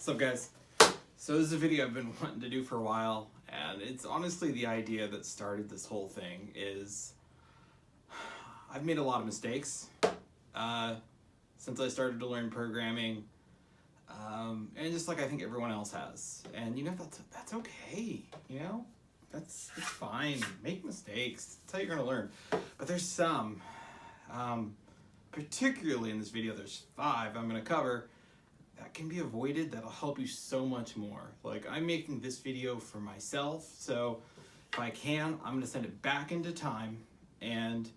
What's up, guys? So this is a video I've been wanting to do for a while, and it's honestly the idea that started this whole thing. Is I've made a lot of mistakes since I started to learn programming, and just like I think everyone else has. And you know, that's okay. You know, that's fine. Make mistakes. That's how you're gonna learn. But there's some, particularly in this video, there's 5 I'm gonna cover that can be avoided, that'll help you so much more. Like, I'm making this video for myself, so if I can, I'm gonna send it back into time, and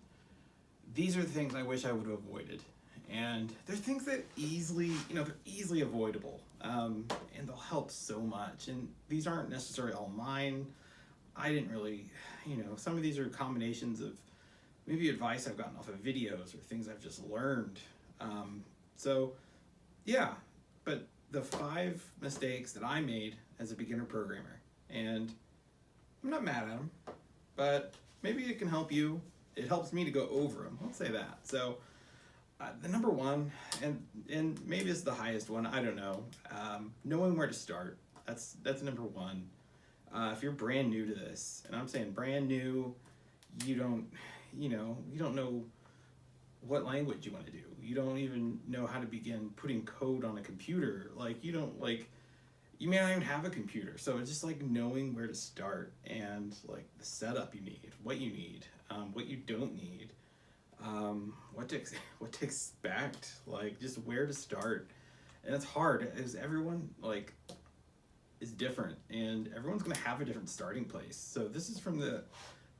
these are the things I wish I would have avoided. And they're things that they're easily avoidable, and they'll help so much. And these aren't necessarily all mine. I didn't really, some of these are combinations of maybe advice I've gotten off of videos or things I've just learned. Yeah. But the 5 mistakes that I made as a beginner programmer, and I'm not mad at them, but maybe it can help you. It helps me to go over them. Let's say that. So the number 1, and maybe it's the highest one, I don't know, knowing where to start. That's number 1. If you're brand new to this, and I'm saying brand new, you don't know what language you want to do. You don't even know how to begin putting code on a computer. You may not even have a computer. So it's just like knowing where to start, and like the setup you need, what you need, what you don't need, what to expect, like just where to start. And it's hard, as everyone is different, and everyone's gonna have a different starting place. So this is from the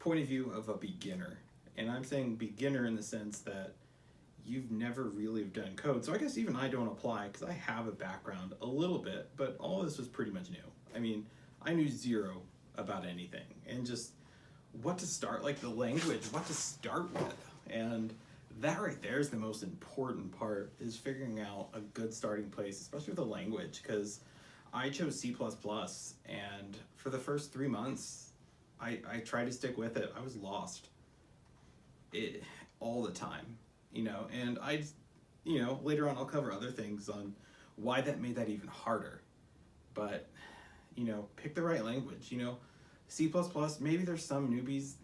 point of view of a beginner. And I'm saying beginner in the sense that you've never really done code. So I guess even I don't apply, because I have a background a little bit, but all of this was pretty much new. I mean, I knew zero about anything, and just what to start, like the language, what to start with. And that right there is the most important part, is figuring out a good starting place, especially with the language, because I chose C++, and for the first 3 months, I tried to stick with it. I was lost all the time, and later on I'll cover other things on why that made that even harder. But pick the right language. C++, maybe there's some newbies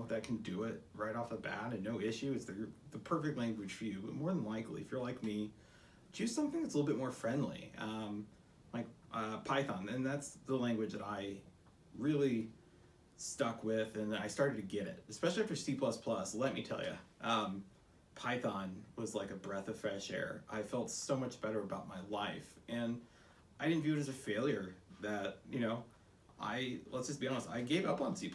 that can do it right off the bat and no issue. It's the perfect language for you. But more than likely, if you're like me, choose something that's a little bit more friendly, like Python. And that's the language that I really stuck with, and I started to get it, especially after C++. Let me tell you, Python was like a breath of fresh air. I felt so much better about my life, and I didn't view it as a failure that, let's just be honest, I gave up on C++.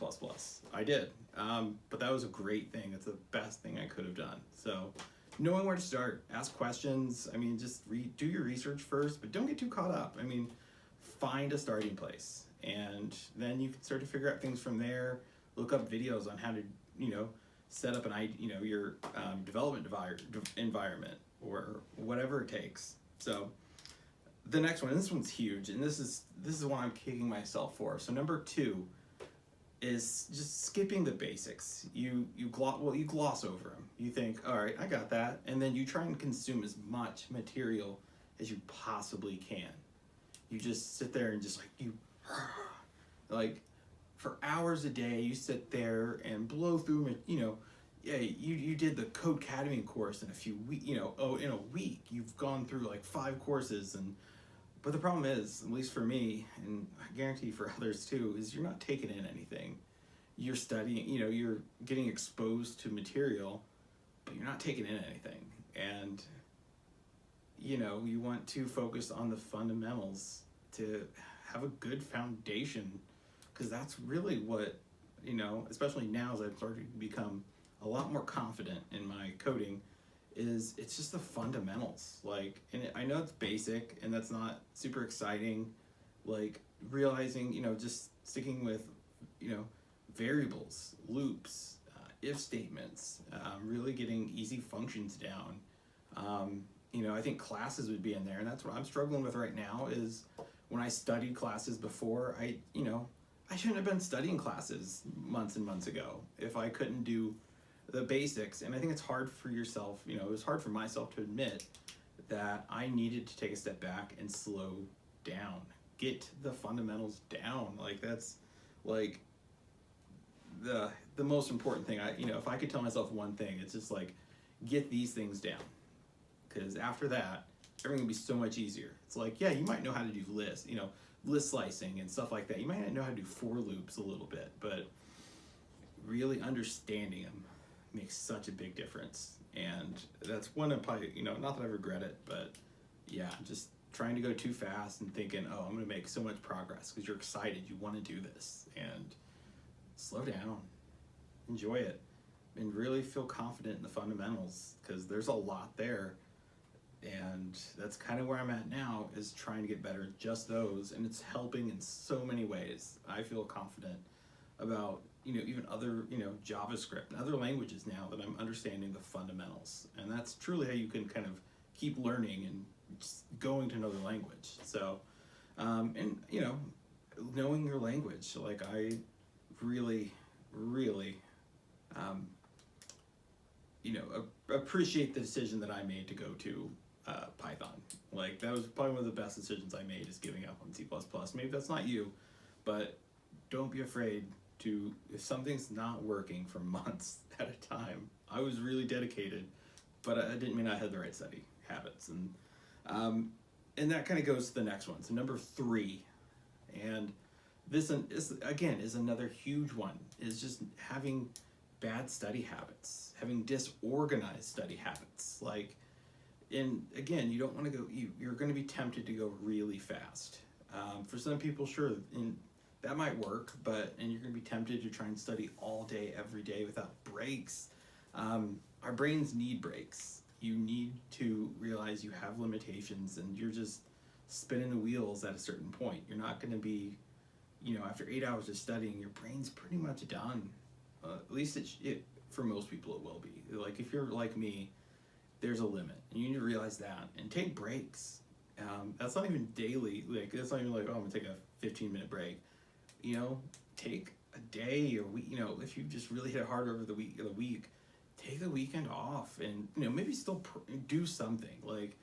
I did, but that was a great thing. It's the best thing I could have done. So knowing where to start, ask questions. I mean, just do your research first, but don't get too caught up. I mean, find a starting place, and then you can start to figure out things from there. Look up videos on how to, set up your development environment, or whatever it takes. So the next one, and this one's huge, and this is what I'm kicking myself for. So number 2 is just skipping the basics. You gloss over them. You think, all right, I got that, and then you try and consume as much material as you possibly can. You just sit there and just for hours a day, you sit there and blow through, you did the Codecademy course in a few weeks, in a week, you've gone through 5 courses, but the problem is, at least for me, and I guarantee for others too, is you're not taking in anything. You're studying, you're getting exposed to material, but you're not taking in anything. And you want to focus on the fundamentals to have a good foundation, because that's really what, especially now as I've started to become a lot more confident in my coding, it's just the fundamentals. And I know it's basic, and that's not super exciting, realizing, just sticking with, variables, loops, if statements, really getting easy functions down. I think classes would be in there, and that's what I'm struggling with right now. Is when I studied classes before, I shouldn't have been studying classes months and months ago if I couldn't do the basics. And I think it's hard for yourself, it was hard for myself to admit that I needed to take a step back and slow down. Get the fundamentals down. Like that's like the most important thing. If I could tell myself one thing, it's just like get these things down. Because after that, everything will be so much easier. It's like, yeah, you might know how to do list slicing and stuff like that. You might not know how to do for loops a little bit, but really understanding them makes such a big difference. And that's one of probably, not that I regret it, but yeah, just trying to go too fast and thinking, oh, I'm going to make so much progress because you're excited, you want to do this, and slow down, enjoy it, and really feel confident in the fundamentals because there's a lot there. And that's kind of where I'm at now, is trying to get better at just those, and it's helping in so many ways. I feel confident about even other JavaScript and other languages now that I'm understanding the fundamentals, and that's truly how you can kind of keep learning and just going to another language. So and knowing your language, like I really appreciate the decision that I made to go to Python. Like that was probably one of the best decisions I made, is giving up on C++. Maybe that's not you, but don't be afraid to, if something's not working for months at a time. I was really dedicated, but I didn't mean I had the right study habits. And that kind of goes to the next one. So number 3, and this is another huge one, is just having bad study habits, having disorganized study habits. Like, and again, you don't want to go, you're going to be tempted to go really fast. For some people, sure, and that might work, and you're going to be tempted to try and study all day, every day without breaks. Our brains need breaks. You need to realize you have limitations, and you're just spinning the wheels at a certain point. You're not going to be, after 8 hours of studying, your brain's pretty much done. At least for most people it will be. Like if you're like me, there's a limit, and you need to realize that and take breaks. That's not even daily. Like that's not even like, oh, I'm gonna take a 15-minute break. Take a day or week. If you just really hit it hard over the week, take a weekend off, and maybe still do something. Like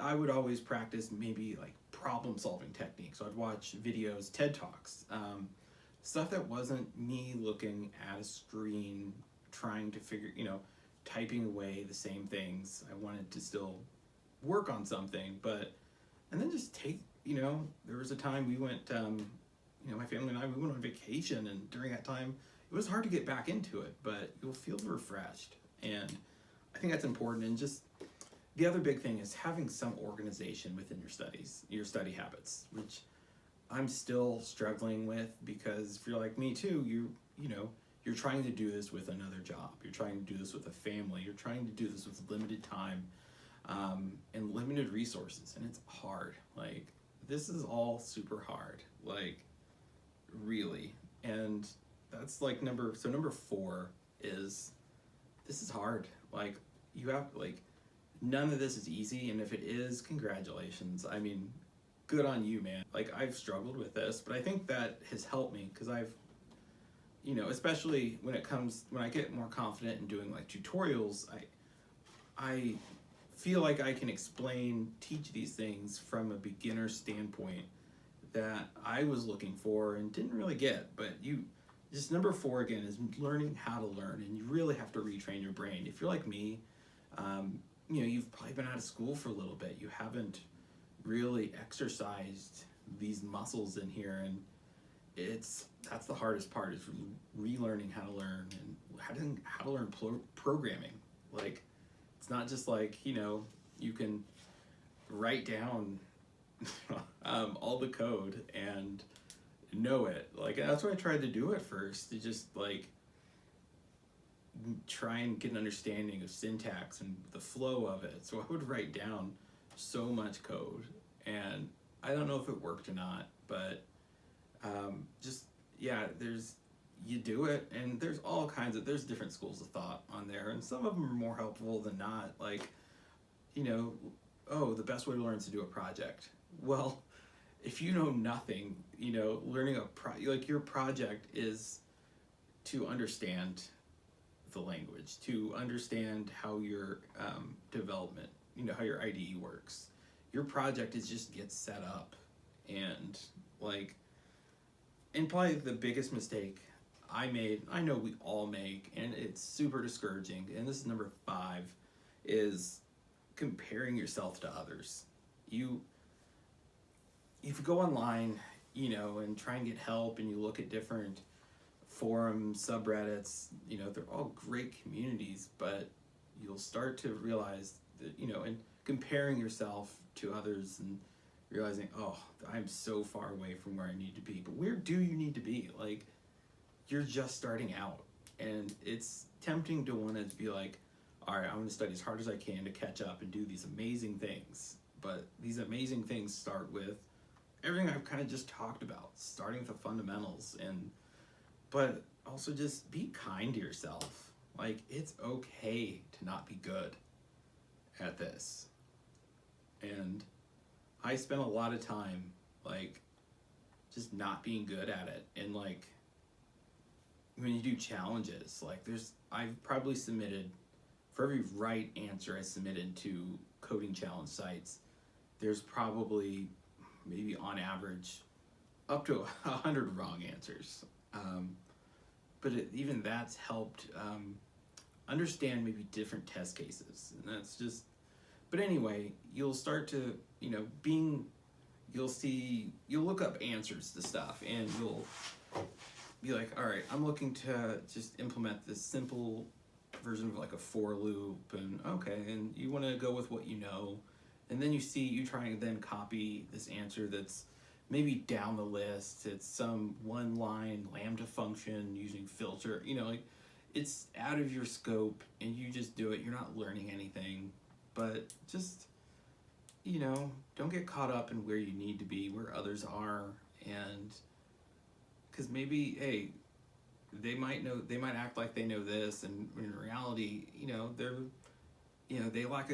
I would always practice maybe like problem-solving techniques. So I'd watch videos, TED Talks, stuff that wasn't me looking at a screen trying to figure, typing away the same things. I wanted to still work on something, and then just take, there was a time we went, my family and I, we went on vacation, and during that time, it was hard to get back into it, but you'll feel refreshed. And I think that's important. And just the other big thing is having some organization within your studies, your study habits, which I'm still struggling with, because if you're like me too, you're trying to do this with another job. You're trying to do this with a family. You're trying to do this with limited time and limited resources. And it's hard. Like, this is all super hard. Like, really. And that's like number 4 is, this is hard. Like, you have, like, none of this is easy. And if it is, congratulations. I mean, good on you, man. Like, I've struggled with this, but I think that has helped me, because I've, especially when I get more confident in doing like tutorials, I feel like I can teach these things from a beginner standpoint that I was looking for and didn't really get. But just number 4 again is learning how to learn, and you really have to retrain your brain. If you're like me, you've probably been out of school for a little bit. You haven't really exercised these muscles in here, and that's the hardest part, is relearning how to learn, and how to learn programming. Like, it's not just like, you can write down all the code and know it. Like, that's what I tried to do at first, to just like try and get an understanding of syntax and the flow of it. So I would write down so much code, and I don't know if it worked or not, but you do it, and there's different schools of thought on there, and some of them are more helpful than not. Like, the best way to learn is to do a project. Well, if you know nothing, learning your project is to understand the language, to understand how your development, how your IDE works. Your project is just get set up. And like, and probably the biggest mistake I made, I know we all make, and it's super discouraging, and this is number 5, is comparing yourself to others. You, if you go online, you know, and try and get help, and you look at different forums, subreddits, you know, they're all great communities, but you'll start to realize that, you know, and comparing yourself to others and realizing, oh, I'm so far away from where I need to be. But where do you need to be? Like, you're just starting out, and it's tempting to want to be like, all right, I'm going to study as hard as I can to catch up and do these amazing things. But these amazing things start with everything I've kind of just talked about, starting with the fundamentals, but also just be kind to yourself. Like, it's okay to not be good at this. And I spent a lot of time, like, just not being good at it. And, like, when you do challenges, like, I've probably submitted, for every right answer I submitted to coding challenge sites, there's probably, maybe on average, up to 100 wrong answers. But even that's helped understand maybe different test cases. And that's just, but anyway, you'll start to, you know, you'll look up answers to stuff, and you'll be like, all right, I'm looking to just implement this simple version of like a for loop, and okay, and you want to go with what you know, and then you try and then copy this answer that's maybe down the list. It's some one line lambda function using filter, you know, like, it's out of your scope, and you just do it. You're not learning anything, but just, you know, don't get caught up in where you need to be, where others are. And because maybe, hey, they might act like they know this, and in reality, you know, they lack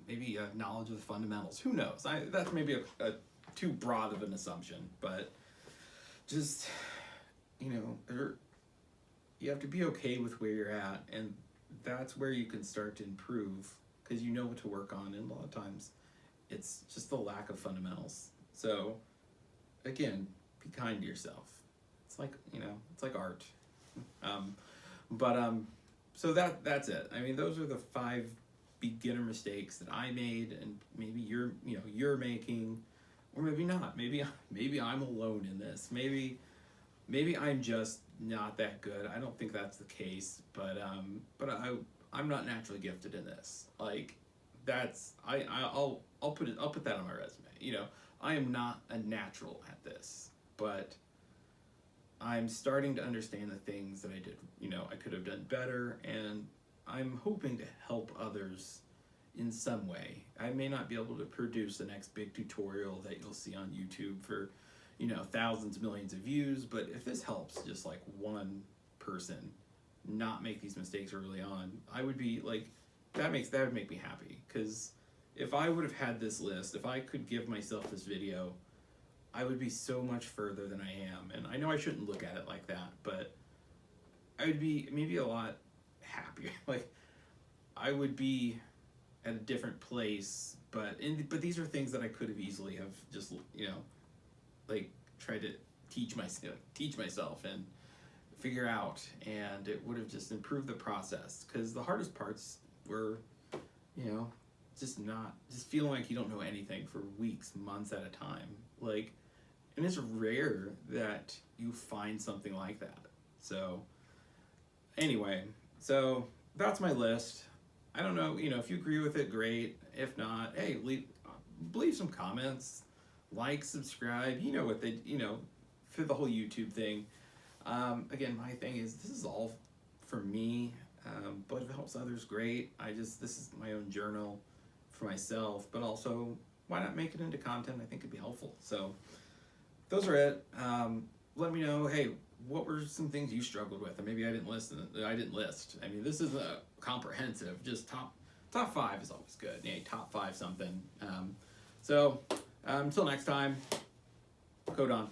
maybe a knowledge of the fundamentals. Who knows? That's maybe a too broad of an assumption, but just, you know, you have to be okay with where you're at, and that's where you can start to improve, because you know what to work on, and a lot of times it's just the lack of fundamentals. So again, be kind to yourself. It's like, you know, it's like art. So that's it. I mean, those are the 5 beginner mistakes that I made, and maybe you're making, or maybe not. Maybe I'm alone in this. Maybe I'm just not that good. I don't think that's the case, but I'm not naturally gifted in this. Like, I'll put that on my resume. You know, I am not a natural at this, but I'm starting to understand the things that I did, you know, I could have done better, and I'm hoping to help others in some way. I may not be able to produce the next big tutorial that you'll see on YouTube for, you know, thousands, millions of views, but if this helps just like one person not make these mistakes early on, I would be like, that would make me happy. Because if I would have had this list, if I could give myself this video, I would be so much further than I am. And I know I shouldn't look at it like that, but I would be maybe a lot happier. Like, I would be at a different place, but these are things that I could have easily have just, you know, like, tried to teach myself and figure out, and it would have just improved the process. Because the hardest parts were, you know, just feeling like you don't know anything for weeks, months at a time. Like, and it's rare that you find something like that. So anyway, so that's my list. I don't know, you know, if you agree with it, great. If not, hey, leave some comments, like, subscribe, you know what for the whole YouTube thing. Again, my thing is, this is all for me, but if it helps others, great. This is my own journal for myself, but also, why not make it into content? I think it'd be helpful. So those are it. Let me know, hey, what were some things you struggled with, or maybe I didn't list. I mean, this is a comprehensive, just top 5 is always good. Yeah, top 5 something. So until next time, code on.